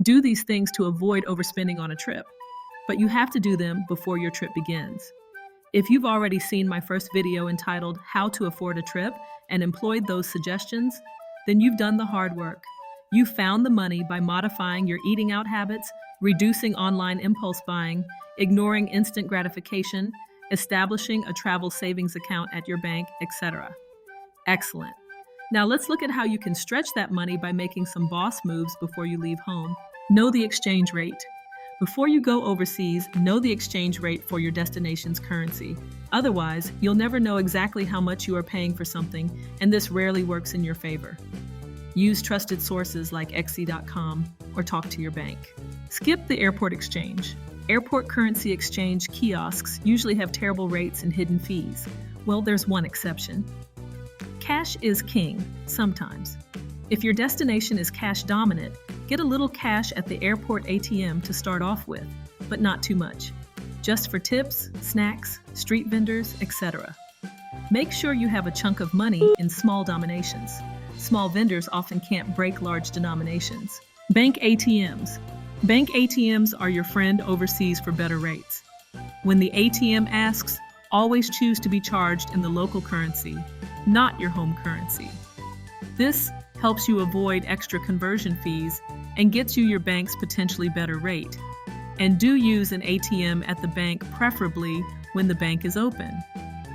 Do these things to avoid overspending on a trip, but you have to do them before your trip begins. If you've already seen my first video entitled How to Afford a Trip and employed those suggestions, then you've done the hard work. You found the money by modifying your eating out habits, reducing online impulse buying, ignoring instant gratification, establishing a travel savings account at your bank, etc. Excellent. Now let's look at how you can stretch that money by making some boss moves before you leave home. Know the exchange rate. Before you go overseas, know the exchange rate for your destination's currency. Otherwise, you'll never know exactly how much you are paying for something, and this rarely works in your favor. Use trusted sources like Xe.com or talk to your bank. Skip the airport exchange. Airport currency exchange kiosks usually have terrible rates and hidden fees. Well, there's one exception. Cash is king, sometimes. If your destination is cash dominant, get a little cash at the airport ATM to start off with, but not too much. Just for tips, snacks, street vendors, etc. Make sure you have a chunk of money in small denominations. Small vendors often can't break large denominations. Bank ATMs. Bank ATMs are your friend overseas for better rates. When the ATM asks, always choose to be charged in the local currency, not your home currency. This helps you avoid extra conversion fees and gets you your bank's potentially better rate. And do use an ATM at the bank, preferably when the bank is open.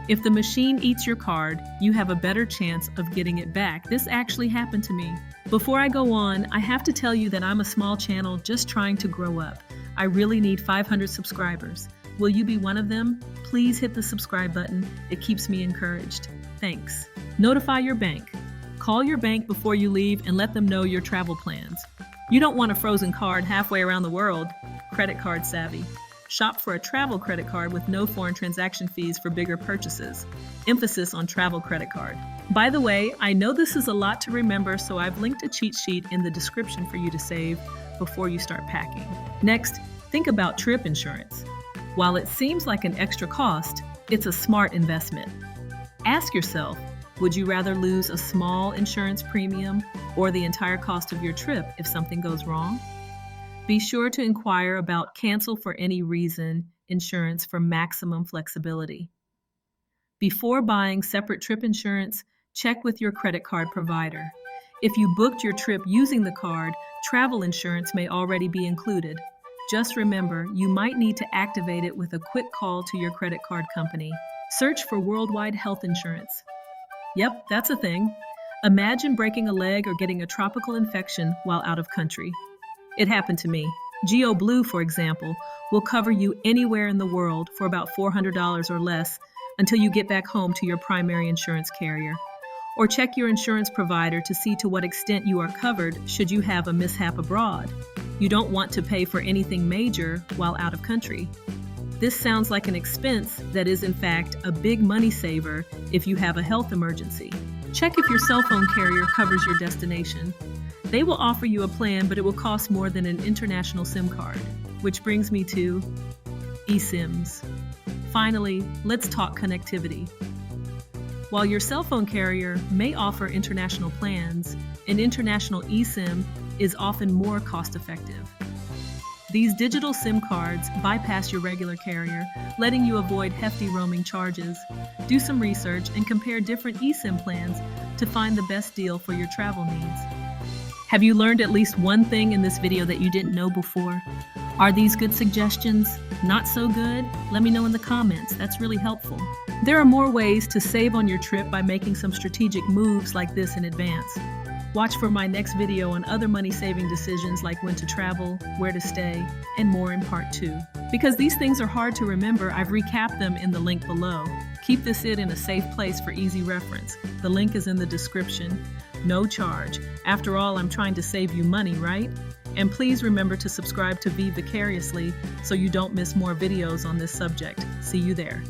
If the machine eats your card, you have a better chance of getting it back. This actually happened to me. Before I go on, I have to tell you that I'm a small channel just trying to grow up. I really need 500 subscribers. Will you be one of them? Please hit the subscribe button. It keeps me encouraged. Thanks. Notify your bank. Call your bank before you leave and let them know your travel plans. You don't want a frozen card halfway around the world. Credit card savvy. Shop for a travel credit card with no foreign transaction fees for bigger purchases. Emphasis on travel credit card. By the way, I know this is a lot to remember, so I've linked a cheat sheet in the description for you to save before you start packing. Next, think about trip insurance. While it seems like an extra cost, it's a smart investment. Ask yourself, would you rather lose a small insurance premium or the entire cost of your trip if something goes wrong? Be sure to inquire about cancel for any reason insurance for maximum flexibility. Before buying separate trip insurance, check with your credit card provider. If you booked your trip using the card, travel insurance may already be included. Just remember, you might need to activate it with a quick call to your credit card company. Search for worldwide health insurance. Yep, that's a thing. Imagine breaking a leg or getting a tropical infection while out of country. It happened to me. GeoBlue, for example, will cover you anywhere in the world for about $400 or less until you get back home to your primary insurance carrier. Or check your insurance provider to see to what extent you are covered should you have a mishap abroad. You don't want to pay for anything major while out of country. This sounds like an expense that is in fact a big money saver if you have a health emergency. Check if your cell phone carrier covers your destination. They will offer you a plan, but it will cost more than an international SIM card. Which brings me to eSIMs. Finally, let's talk connectivity. While your cell phone carrier may offer international plans, an international eSIM is often more cost-effective. These digital SIM cards bypass your regular carrier, letting you avoid hefty roaming charges. Do some research and compare different eSIM plans to find the best deal for your travel needs. Have you learned at least one thing in this video that you didn't know before? Are these good suggestions? Not so good? Let me know in the comments. That's really helpful. There are more ways to save on your trip by making some strategic moves like this in advance. Watch for my next video on other money-saving decisions like when to travel, where to stay, and more in part 2. Because these things are hard to remember, I've recapped them in the link below. Keep this in a safe place for easy reference. The link is in the description. No charge. After all, I'm trying to save you money, right? And please remember to subscribe to V Vicariously so you don't miss more videos on this subject. See you there.